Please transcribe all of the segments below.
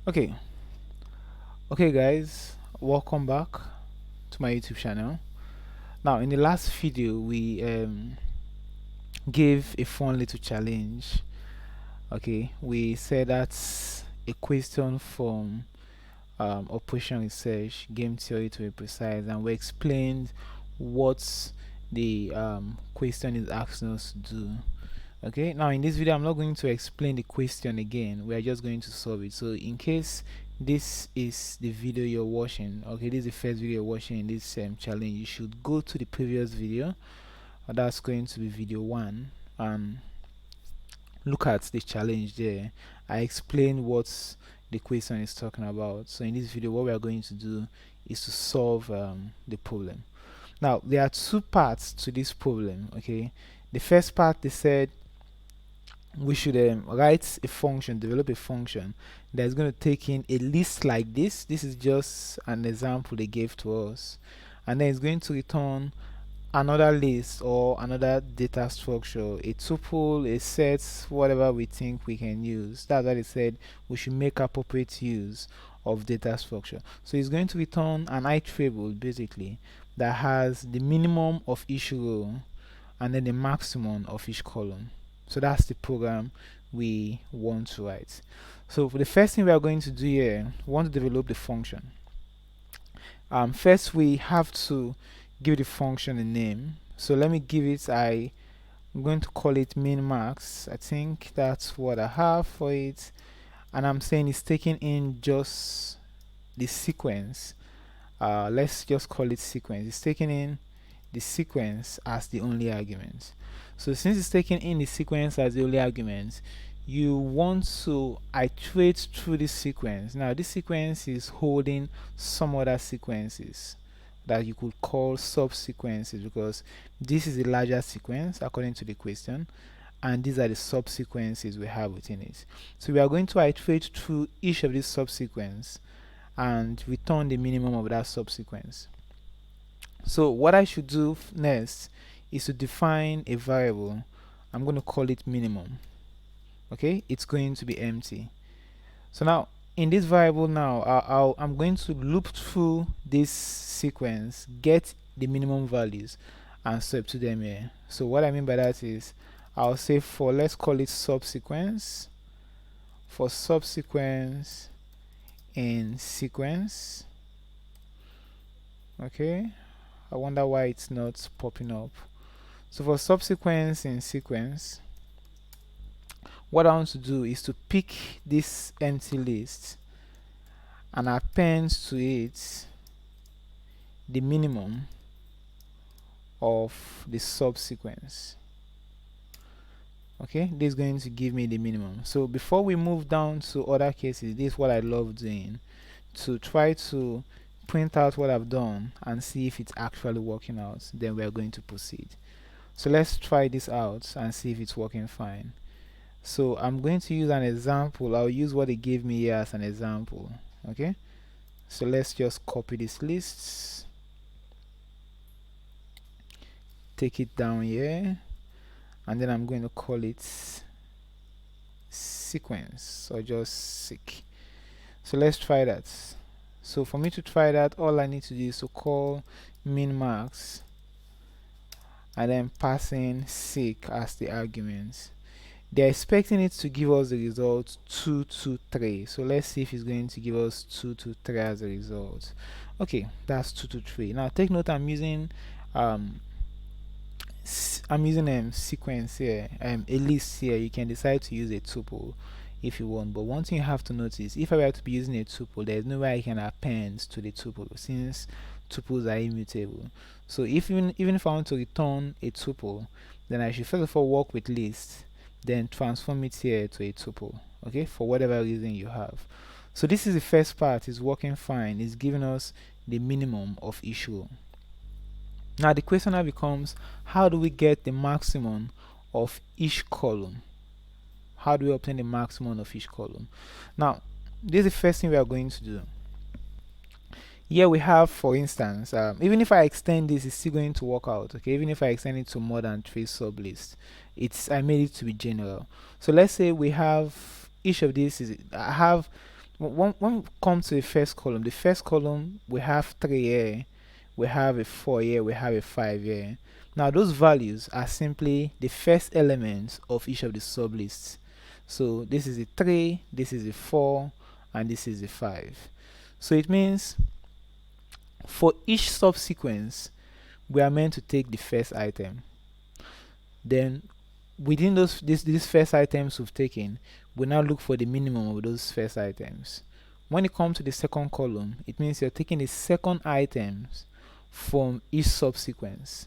Okay, okay, guys, welcome back to my YouTube channel. Now, in the last video, we gave a fun little challenge. Okay, we said that's a question from operation research, game theory to be precise, and we explained what the question is asking us to do. Okay, now in this video I'm not going to explain the question again, we are just going to solve it. So in case this is the video you're watching, okay, this is the first video you're watching in this challenge, you should go to the previous video, that's going to be video 1, and look at the challenge there. I explain what the question is talking about. So in this video what we are going to do is to solve the problem. Now there are two parts to this problem. Okay, the first part, they said we should write a function, develop a function that's going to take in a list like this. This is just an example they gave to us, and then it's going to return another list or another data structure, a tuple, a set, whatever we think we can use. That's why they said we should make appropriate use of data structure. So it's going to return an iterable basically that has the minimum of each row and then the maximum of each column. So that's the program we want to write. So for the first thing we are going to do here, we want to develop the function. First we have to give the function a name. So let me give it, I'm going to call it min max. I think that's what I have for it, and I'm saying it's taking in just the sequence. Let's just call it sequence. It's taking in the sequence as the only argument. So since it's taking in the sequence as the only argument, you want to iterate through this sequence. Now this sequence is holding some other sequences that you could call subsequences, because this is a larger sequence according to the question, and these are the subsequences we have within it. So we are going to iterate through each of these subsequences and return the minimum of that subsequence. So what I should do next is to define a variable. I'm going to call it minimum. Okay, it's going to be empty. So now in this variable, now I'm going to loop through this sequence, get the minimum values, and substitute them here. So what I mean by that is, I'll say for, let's call it subsequence, for subsequence in sequence. Okay, I wonder why it's not popping up. So for subsequence in sequence, what I want to do is to pick this empty list and append to it the minimum of the subsequence. Okay, this is going to give me the minimum. So before we move down to other cases, this is what I love doing, to try to print out what I've done and see if it's actually working out. Then we are going to proceed. So let's try this out and see if it's working fine. So I'm going to use an example. I'll use what they gave me here as an example. Okay, so let's just copy this list, take it down here, and then I'm going to call it sequence, or just seq. So let's try that. So for me to try that, all I need to do is to call min max and then pass in seq as the argument. They're expecting it to give us the result 2, 2, 3. So let's see if it's going to give us 2, 2, 3 as a result. Okay, that's 2, 2, 3. Now take note, I'm using sequence here, a list here. You can decide to use a tuple if you want, but one thing you have to notice, if I were to be using a tuple, there's no way I can append to the tuple since tuples are immutable. So even if I want to return a tuple, then I should first of all work with list, then transform it here to a tuple, okay, for whatever reason you have. So this is the first part, is working fine, it's giving us the minimum of each row. Now the question now becomes, how do we get the maximum of each column? How do we obtain the maximum of each column? Now this is the first thing we are going to do. Here we have, for instance, even if I extend this, it's still going to work out. Okay, even if I extend it to more than 3 sublists, I made it to be general. So let's say we have each of these I have when we come to the first column we have 3 here, we have a 4 here, we have a 5 here. Now those values are simply the first elements of each of the sublists. So this is the 3, this is the 4, and this is the 5. So it means for each subsequence we are meant to take the first item. Then within these first items we've taken, we now look for the minimum of those first items. When it comes to the second column, it means you're taking the second items from each subsequence.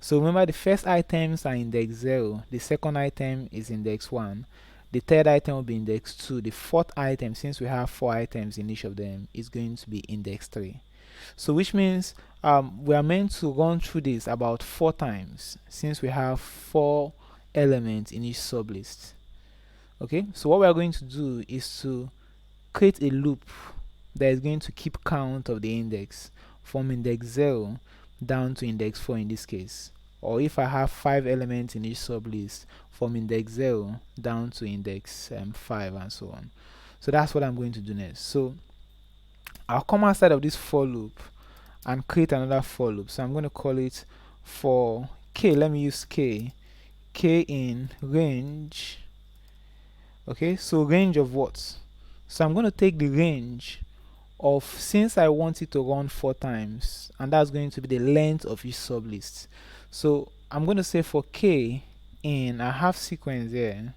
So remember, the first items are index 0, the second item is index 1, the third item will be index 2, the fourth item, since we have 4 items in each of them, is going to be index 3. So which means we are meant to run through this about 4 times, since we have 4 elements in each sublist. Okay, so what we are going to do is to create a loop that is going to keep count of the index from index 0 down to index 4 in this case, or if I have 5 elements in each sublist, from index 0 down to index 5, and so on. So that's what I'm going to do next. So I'll come outside of this for loop and create another for loop. So I'm going to call it for k. Let me use k in range. Okay, so range of what? So I'm going to take the range of, since I want it to run 4 times, and that's going to be the length of each sublist. So I'm going to say for k in, I have sequence here.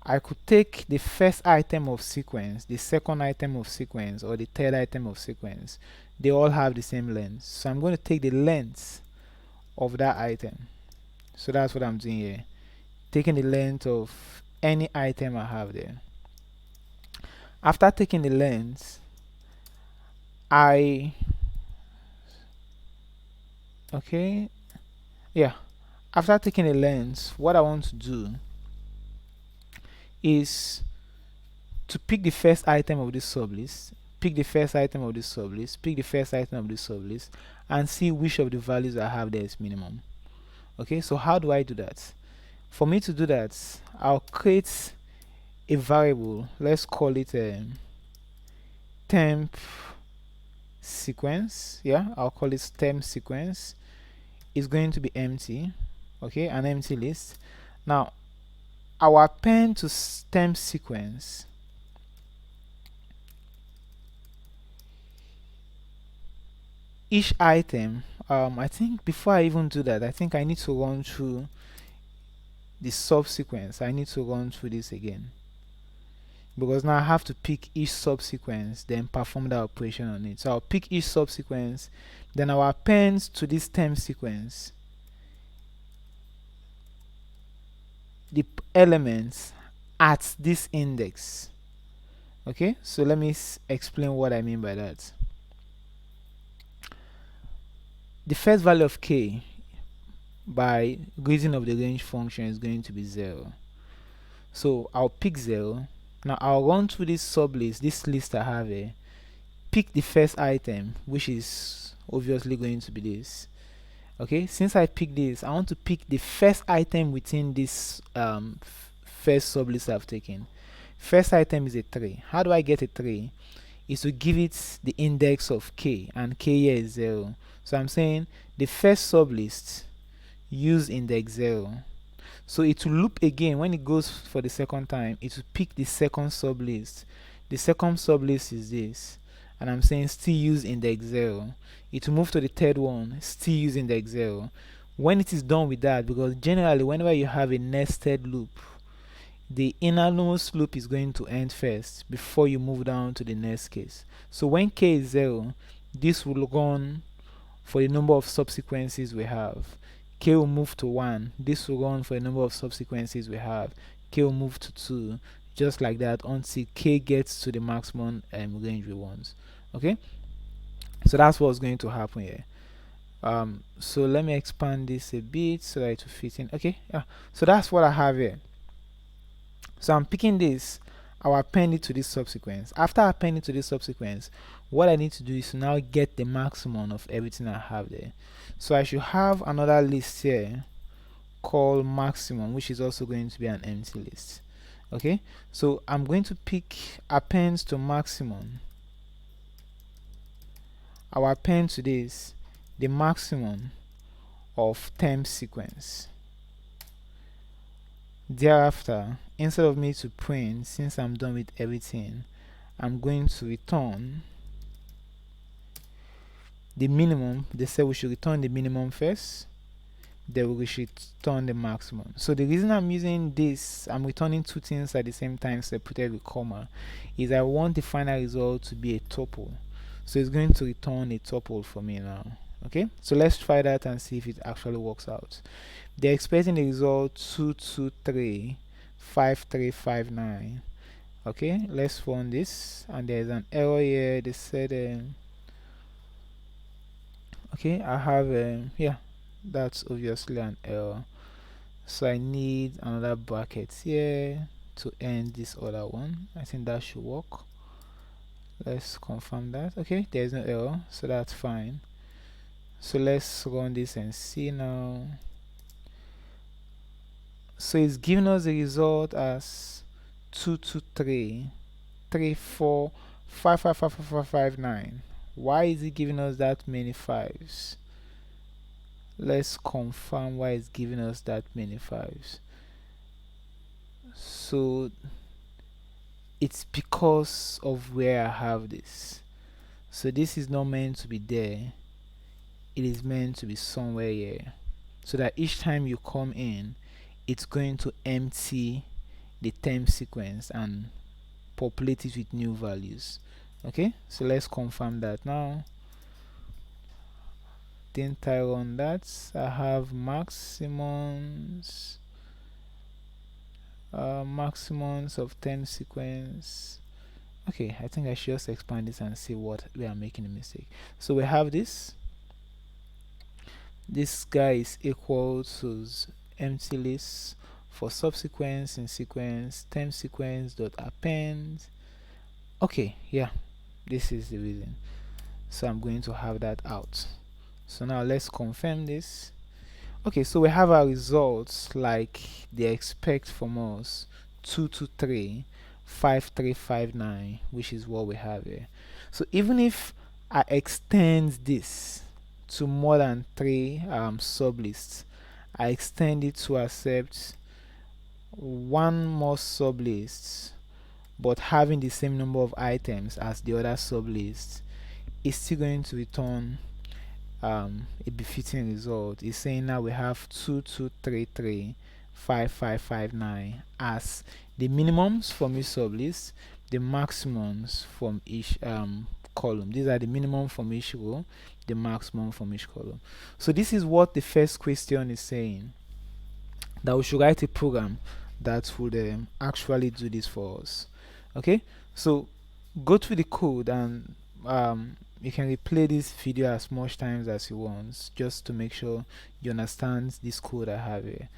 I could take the first item of sequence, the second item of sequence, or the third item of sequence. They all have the same length. So I'm going to take the length of that item. So that's what I'm doing here. Taking the length of any item I have there. After taking the length, after taking the length, what I want to do is to pick the first item of this sublist, pick the first item of this sublist, pick the first item of this sublist, and see which of the values I have there is minimum. Okay, so how do I do that? For me to do that, I'll create a variable. Let's call it temp sequence. I'll call it temp sequence. It's going to be empty. Okay, an empty list. Now I'll append to temp sequence each item. I think before I even do that, I think I need to run through the subsequence. I need to run through this again, because now I have to pick each subsequence, then perform the operation on it. So I'll pick each subsequence, then I'll append to this temp sequence the elements at this index. Okay, so let me explain what I mean by that. The first value of k by reason of the range function is going to be 0. So I'll pick 0. Now I'll run through this sublist, this list I have here, pick the first item, which is obviously going to be this. Okay, since I pick this, I want to pick the first item within this first sublist I've taken. First item is a 3. How do I get a 3? Is to give it the index of k, and k here is 0. So I'm saying the first sublist use index 0. So it will loop again. When it goes for the second time, it will pick the second sublist. The second sublist is this, and I'm saying still use index 0. It will move to the third one, still use index 0. When it is done with that, because generally whenever you have a nested loop, the innermost loop is going to end first before you move down to the next case. So when k is 0, this will run for the number of subsequences we have. K will move to 1. This will run for the number of subsequences we have. K will move to 2, just like that, until k gets to the maximum range we want. Okay, so that's what's going to happen here. So let me expand this a bit so that it will fit in. Okay, so that's what I have here. So I'm picking this, I'll append it to this subsequence. After appending to this subsequence, what I need to do is to now get the maximum of everything I have there. So I should have another list here called maximum, which is also going to be an empty list. Okay, so I'm going to pick append to maximum. I'll append to this the maximum of temp sequence. Thereafter, instead of me to print, since I'm done with everything, I'm going to return the minimum. They said we should return the minimum first, then we should return the maximum. So the reason I'm using this, I'm returning two things at the same time separated with comma, is I want the final result to be a tuple. So it's going to return a tuple for me now. Okay, so let's try that and see if it actually works out. They're expecting the result 2235359. Okay, let's run this, and there's an error here. They said okay, I have yeah, that's obviously an error, so I need another bracket here to end this other one. I think that should work. Let's confirm that. Okay, there's no error, so that's fine. So let's run this and see now. So it's giving us the result as 22334555559. Why is it giving us that many fives? Let's confirm why it's giving us that many fives. So it's because of where I have this. So this is not meant to be there, it is meant to be somewhere here, so that each time you come in, it's going to empty the temp sequence and populate it with new values. Okay, so let's confirm that now. Didn't I run that? I have maximums maximums of temp sequence. Okay, I think I should just expand this and see what we are making a mistake. So we have this guy is equal to empty list for subsequence in sequence temp sequence dot append. Okay, yeah, this is the reason. So I'm going to have that out. So now let's confirm this. Okay, so we have our results like they expect from us, 2235359, which is what we have here. So even if I extend this to more than 3 sublists, I extend it to accept one more sublist but having the same number of items as the other sublist, it's still going to return a befitting result. It's saying now we have 22335559 as the minimums from each sublist, the maximums from each column. These are the minimum from each row, the maximum from each column. So this is what the first question is saying, that we should write a program that would actually do this for us. Okay, so go through the code and you can replay this video as much times as you want, just to make sure you understand this code I have here.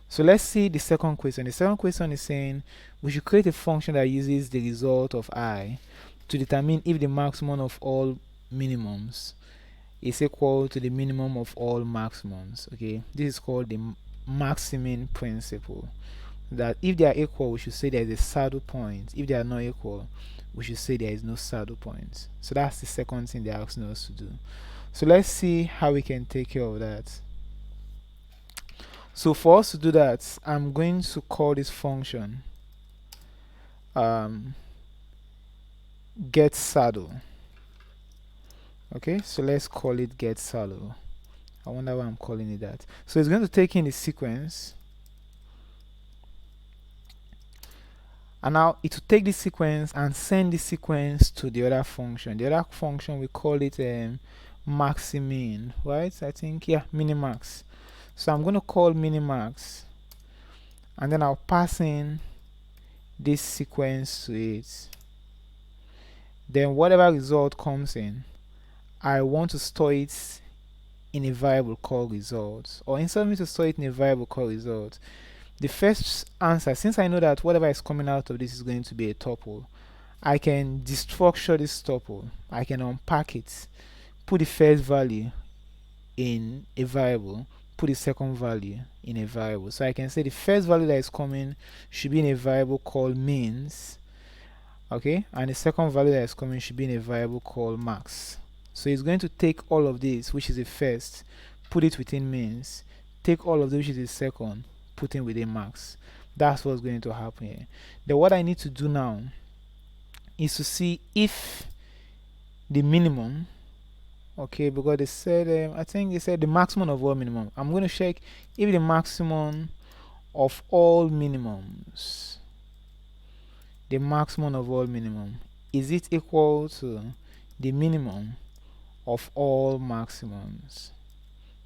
So let's see the second question. The second question is saying we should create a function that uses the result of I to determine if the maximum of all minimums is equal to the minimum of all maximums. Okay, this is called the maximum principle, that if they are equal we should say there is a saddle point, if they are not equal we should say there is no saddle point. So that's the second thing they're asking us to do. So let's see how we can take care of that. So for us to do that, I'm going to call this function get saddle. Okay, so let's call it get saddle. I wonder why I'm calling it that. So it's going to take in the sequence, and now it will take this sequence and send this sequence to the other function. The other function, we call it maximin, right? I think, yeah, minimax. So I'm going to call minimax, and then I'll pass in this sequence to it. Then whatever result comes in, I want to store it in a variable called result, or instead of me to store it in a variable called result, the first answer, since I know that whatever is coming out of this is going to be a tuple, I can destructure this tuple. I can unpack it, put the first value in a variable, put the second value in a variable. So I can say the first value that is coming should be in a variable called means, okay, and the second value that is coming should be in a variable called max. So it's going to take all of this, which is the first, put it within means, take all of this, which is the second, put in within max. That's what's going to happen here. Then what I need to do now is to see if the minimum, okay, because they said I think they said the maximum of all minimum. I'm going to check if the maximum of all minimums, the maximum of all minimum, is it equal to the minimum of all maximums?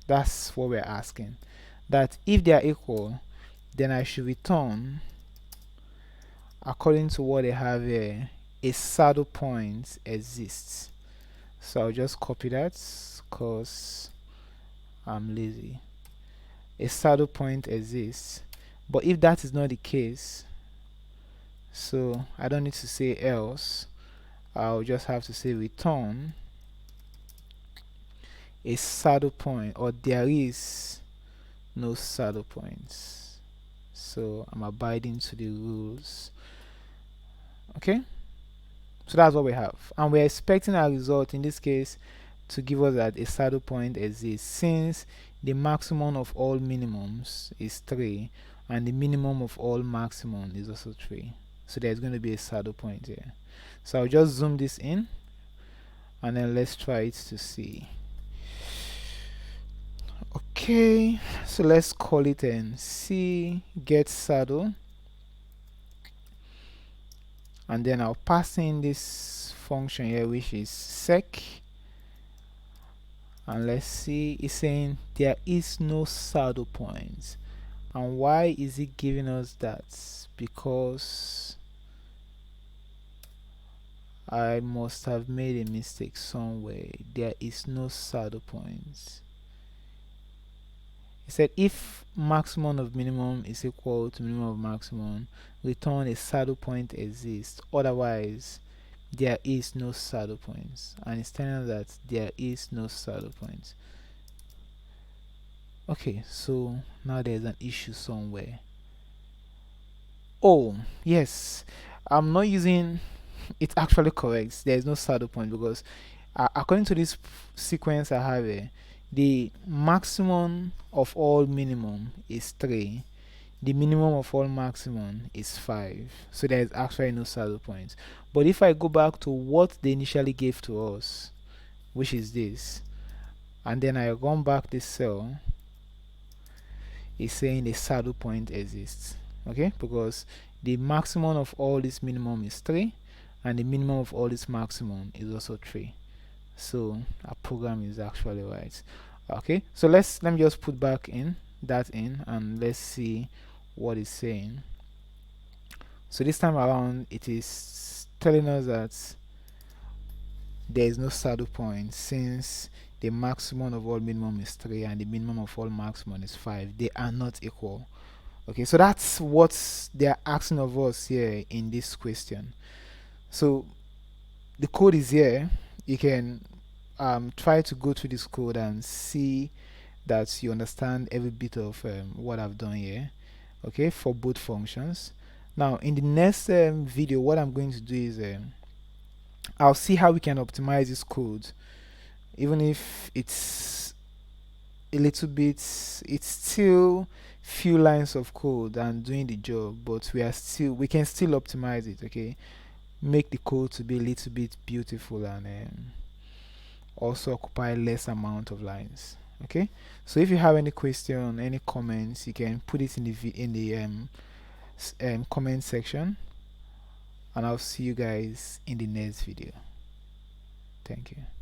That's what we're asking. That if they are equal, then I should return, according to what they have here, a saddle point exists. So I'll just copy that because I'm lazy. A saddle point exists. But if that is not the case, so I don't need to say else, I'll just have to say return a saddle point, or there is no saddle points. So I'm abiding to the rules. Okay, so that's what we have, and we're expecting our result in this case to give us that a saddle point exists, since the maximum of all minimums is 3 and the minimum of all maximum is also 3. So there's going to be a saddle point here. So I'll just zoom this in and then let's try it to see. Okay, so let's call it C get saddle, and then I'll pass in this function here, which is sec, and let's see, it's saying there is no saddle points. And why is it giving us that? Because I must have made a mistake somewhere. There is no saddle points. It said if maximum of minimum is equal to minimum of maximum, return a saddle point exists, otherwise there is no saddle points, and it's telling us that there is no saddle points. Okay, so now there's an issue somewhere. Oh yes, I'm not using it's actually correct. There is no saddle point because according to this sequence I have here, the maximum of all minimum is 3, the minimum of all maximum is 5, so there is actually no saddle point. But if I go back to what they initially gave to us, which is this, and then I run back this cell, it's saying the saddle point exists. Okay, because the maximum of all this minimum is 3 and the minimum of all this maximum is also 3. So our program is actually right. Okay, so let me just put back in that in and let's see what it's saying. So this time around it is telling us that there is no saddle point, since the maximum of all minimum is 3 and the minimum of all maximum is 5. They are not equal. Okay, so that's what they are asking of us here in this question. So the code is here. You can try to go through this code and see that you understand every bit of what I've done here, okay, for both functions. Now in the next video, what I'm going to do is I'll see how we can optimize this code, even if it's a little bit, it's still few lines of code and doing the job, but we can still optimize it, okay, make the code to be a little bit beautiful and also occupy less amount of lines. Okay, so if you have any question, any comments, you can put it in the comment section, and I'll see you guys in the next video. Thank you.